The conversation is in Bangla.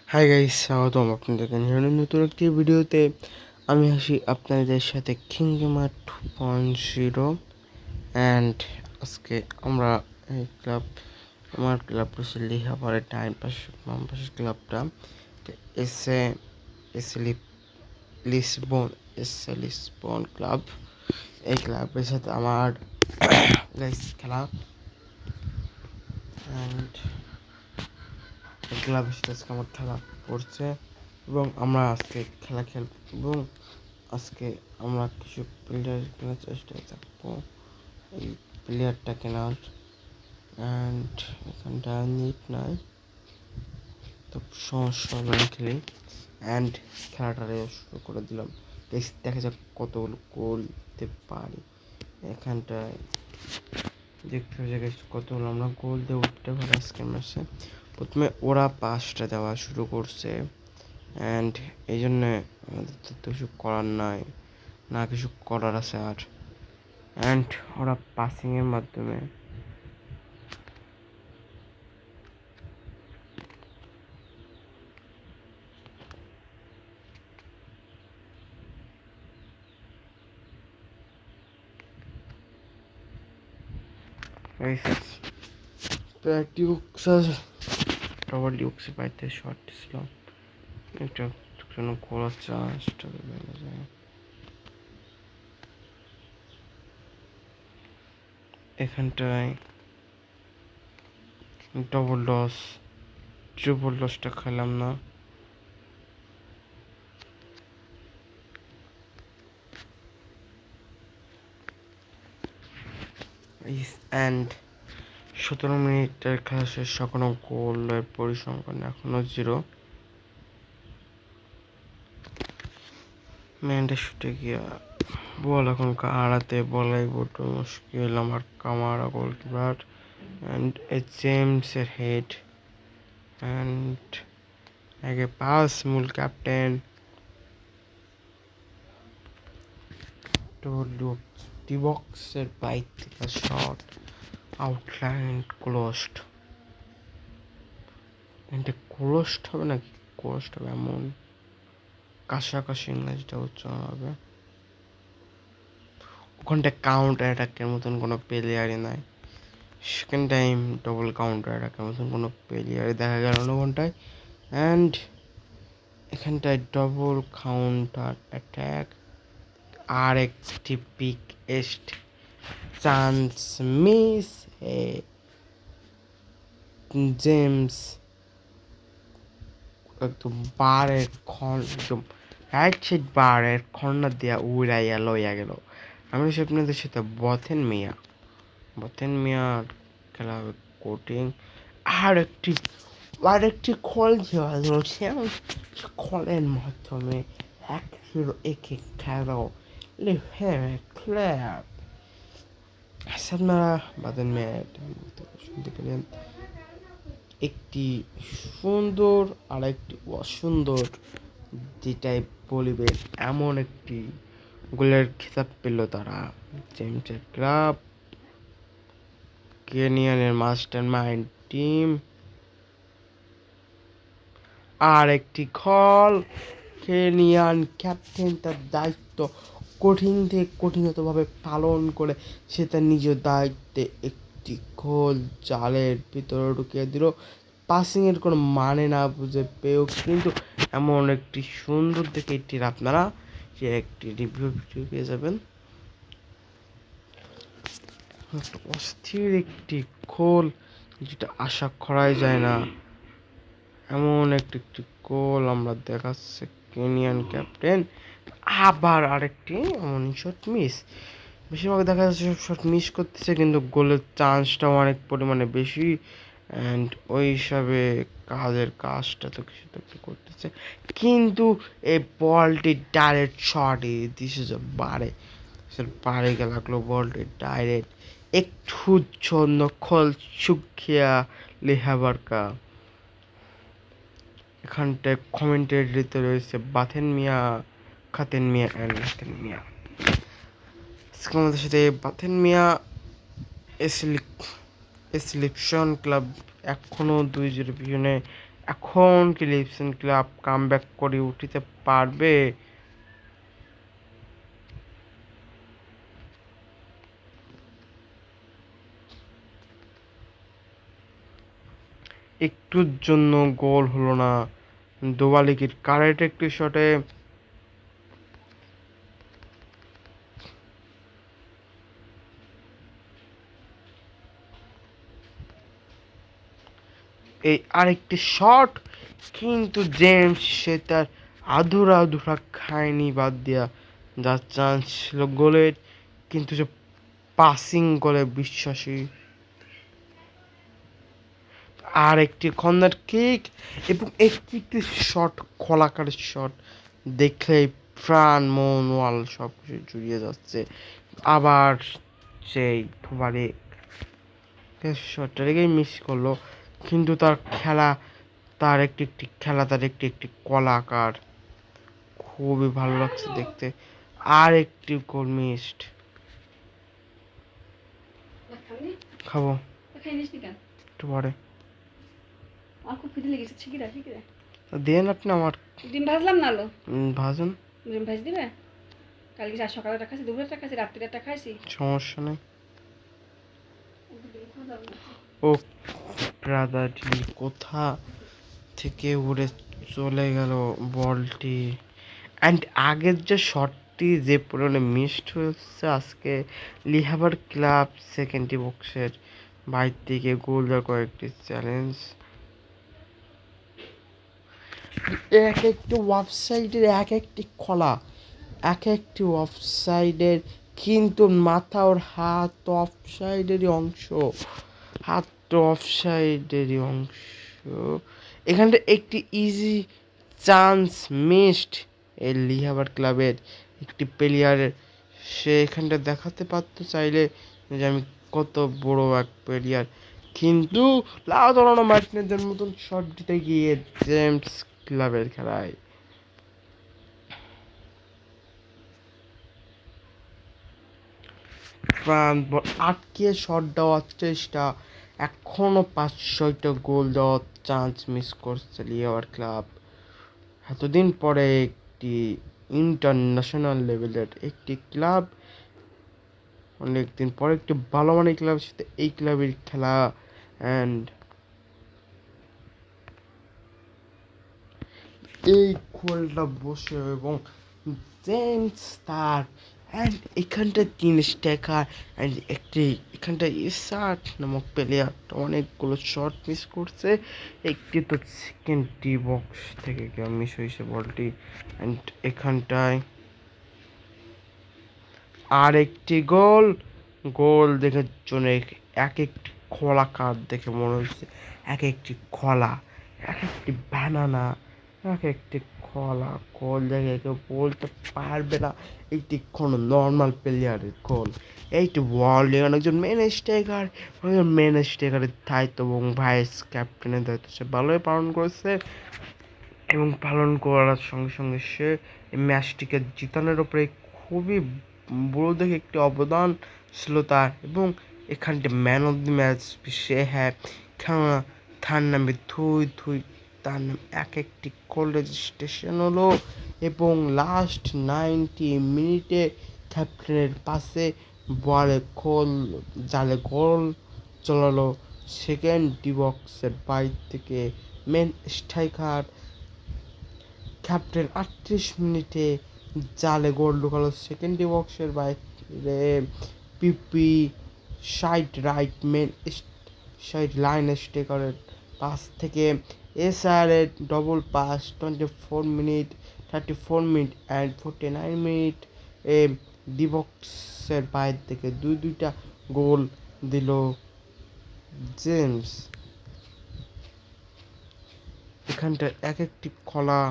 হাই গাইস, স্বাগতম আপনাদেরকে নতুন একটি ভিডিওতে। আমি আসি আপনাদের সাথে কিং গেমার 2.0 অ্যান্ড আজকে আমরা এই আমার ক্লাবটা হচ্ছে লিহাপাড়ের ডাইন পাশে বাম পাশের ক্লাবটা এসে এসে লিসবন লিসবন ক্লাব। এই ক্লাবের সাথে আমার গাইস খেলা অ্যান্ড এই ক্লাবের সাথে আজকে আমার খেলা পড়ছে এবং আমরা আজকে খেলা খেলব এবং আজকে আমরা কিছু প্লেয়ার কেনার চেষ্টায় থাকবো। এই প্লেয়ারটা কেনার অ্যান্ড এখানটা নিট নাই, তো সমস্যা হবে খেলি অ্যান্ড খেলাটারে শুরু করে দিলাম। দেখা যাক কতগুলো গোল দিতে পারি। এখানটায় দেখতে হবে কতগুলো আমরা গোল দিয়ে উঠতে পারি আজকের ম্যাচে। প্রথমে ওরা 5টা দেওয়া শুরু করছে অ্যান্ড এই জন্যে আমাদের তো কিছু করার নাই, না কিছু করার আছে আর। অ্যান্ড ওরা পাসিংয়ের মাধ্যমে ডবল ডিউক্সে পাইতে শর্ট ছিল, এটা জন্য করার চান্সটা বেড়ে যায়। এখানটায় ডবল লস, ট্রিপল লসটা খেলাম না। অ্যান্ড 17 মিনিটের খেলা শেষ, এখনো গোলের পরিসংখ্যান এখনো 0। ম্যানটা শুটে গিয়া বল এখন আড়াতে বলাই বড় মুশকিল আমার কামারা গোলকিপার অ্যান্ড জেমসের হেড অ্যান্ড আগে পাস মূল ক্যাপ্টেন ডিবক্সের বাইক থেকে শট আউটলাইন ক্লোজড। এটা ক্লোজড হবে নাকি ক্লোজড হবে এমন কাছাকাছি ইংরেজিটা উচ্চারণ হবে। ওখানটায় কাউন্টার অ্যাটাকের মতন কোনো প্লেয়ারই নাই। সেকেন্ড টাইম ডবল কাউন্টার অ্যাটাকের মতন কোনো প্লেয়ারই দেখা গেল না ওখানটায়। অ্যান্ড এখানটায় ডবল কাউন্টার অ্যাটাক আর একটি পিক এস্ট চান্স মিস। জেমস একদম বারের একদম রাইট সাইড বারের কর্নার দিয়া উড়াইয়া লইয়া গেল। আমি আপনাদের সাথে বথেন মিয়ার খেলা হবে কোটিং আরেকটি খল ঝেড়েছে, খলের মাধ্যমে 1-0 একে খেলো ক্লাব। আপনারা বাদেন ম্যাট শুনতে পেলেন একটি সুন্দর আর একটি অসুন্দর, যেটাই বলিবে এমন একটি গোলের খেতাব পেল তারা। জেমসের ক্লাব কেনিয়ানের মাস্টার মাইন্ড টিম। আর একটি খল, কেনিয়ান ক্যাপ্টেন তার দায়িত্ব কঠিনতভাবে পালন করে সে তার নিজের দায়িত্বে একটি খোল জালের ভিতরে ঢুকিয়ে দিল। পাসিংয়ের কোনো মানে না বুঝে পেয়েও কিন্তু এমন একটি সুন্দর দেখে এটির আপনারা যে একটি রিভিউ ভিডিও পেয়ে যাবেন। অস্থির একটি খোল, যেটা আশা করাই যায় না এমন একটি গোল আমরা দেখাচ্ছে কেনিয়ান ক্যাপ্টেন। আবার আরেকটি এমন শট মিস, বেশিরভাগ দেখা যাচ্ছে সব শট মিস করতেছে কিন্তু গোলের চান্সটাও অনেক পরিমাণে বেশি। অ্যান্ড ওই হিসাবে কাজটা তো কিছু তো একটু করতেছে, কিন্তু এই বলটি ডাইরেক্ট শটই দিছে যে বারে গিয়ে লাগলো বলটি ডাইরেক্ট একটু জন্য খোল শুকিয়া লেহাবারকা। এখানটায় কমেন্টারিতে রয়েছে বাথেন মিয়া, খাতেন মিয়া অ্যান্ড নাতেন মিয়া। আজকে আমাদের সাথে বাথেন মিয়া এসলিপশন ক্লাব এখনও 2-0 পিছনে এখন কি লিভসেন ক্লাব কামব্যাক করে উঠিতে পারবে? একটুর জন্য গোল হলো না। দোবালিকির কারেক্ট একটি শটে এই আরেকটি শট, কিন্তু জেমস সে তার আধুরা আধুরা খায়নি বাদ দিয়া, যার চান্স ছিল গোলের, কিন্তু সে পাসিং করে বিশ্বাসী। আর একটি কর্নার কিক এবং একটি শট, খোলাকার শট, দেখলেই প্রাণ মন ওয়াল সব কিছু জুড়িয়ে যাচ্ছে। আবার সেই ধোবারে শটটা রেখেই মিস করলো, কিন্তু তার খেলা, তার একটি খেলা, তার একটি কলাকার, খুবই ভালো লাগছে দেখতে। আর একটি গোল মিসড। খাবো একটু পরে। দেন আপনি আমার ডিম ভাজলাম না আলো ভাজুন। ডিম ভাজ দিবে? কালকে সকালে খাইছি, দুপুরে খাইছি, রাত্রিরে খাইছি, সমস্যা নেই। ও ব্রাদারটি কোথা থেকে উড়ে চলে গেল বলটি। অ্যান্ড আগের যে শটটি যে পরিমাণে মিসড হয়েছে আজকে, লিহাবার ক্লাব সেকেন্ডটি বক্সের বাইর থেকে গোল দেওয়ার কয়েকটি চ্যালেঞ্জ, এক একটি ওয়েবসাইটের এক একটি খোলা, এক একটি অফসাইডের, কিন্তু মাথা ওর হাত অফসাইডেরই অংশ, হাত অফসাইডেরই অংশ। এখানটা একটি ইজি চান্স মিসড এই লিহাবার ক্লাবের একটি প্লেয়ারের। সে এখানটা দেখাতে পারতো চাইলে যে আমি কত বড় এক প্লেয়ার, কিন্তু লাউতারো মার্টিনেজের মতন শট দিতে গিয়ে জেমস ক্লাবের খেলায় প্রাণ আটকে শট দেওয়ার চেষ্টা, এখনো 5-6টা গোল দেওয়ার চান্স মিস করছে লিহাবার ক্লাব। এতদিন পরে একটি ইন্টারন্যাশনাল লেভেলের একটি ক্লাব, অনেকদিন পরে একটি ভালো মানের ক্লাবের সাথে এই ক্লাবের খেলা। অ্যান্ড এই গোলটা বসে এবং জেমস তার, অ্যান্ড এখানটা 3 স্ট্রাইকার অ্যান্ড এখানটা ইসাট নামক প্লেয়ারটা অনেকগুলো শট মিস করছে। একটি তো সেকেন্ড ডি বক্স থেকে মিস হয়েছে বলটি, অ্যান্ড এখানটায় আর একটি গোল। গোল দেখে জন্য এক একটি খোলা কার্ড দেখে মনে হচ্ছে এক একটি খোলা, এক একটি ব্যানানা, এক একটি খোলা গোল দেখে কেউ বলতে পারবে না এইটি কোনো নর্মাল প্লেয়ারের গোল। এইটি ওয়ার্ল্ড একজন মেন স্ট্রাইকারের দায়িত্ব এবং ভাইস ক্যাপ্টেনের দায়িত্ব সে ভালোই পালন করেছে, এবং পালন করার সঙ্গে সঙ্গে সে এই ম্যাচটিকে জিতানোর উপরে খুবই বড় দেখে একটি অবদান ছিল তার। এবং এখানটি ম্যান অফ দি ম্যাচ সে, হ্যাঁ, কেননা তার নামে ধুই তার নাম এক একটি গোল রেজিস্ট্রেশন হলো, এবং লাস্ট 90 মিনিটে ক্যাপ্টেনের পাশে বলে জালে গোল চলালো সেকেন্ড ডি বক্সের বাইর থেকে মেন স্ট্রাইকার ক্যাপ্টেন 38 মিনিটে জালে গোল ঢুকালো সেকেন্ড ডি বক্সের বাইরে। PP right main side line স্ট্রাইকারের পাস থেকে এসআরের double pass 34 minute and 49 minute এ ডি বক্সের বাইরে থেকে দুইটা গোল দিল জেমস। এখানটা এক একটি খোলা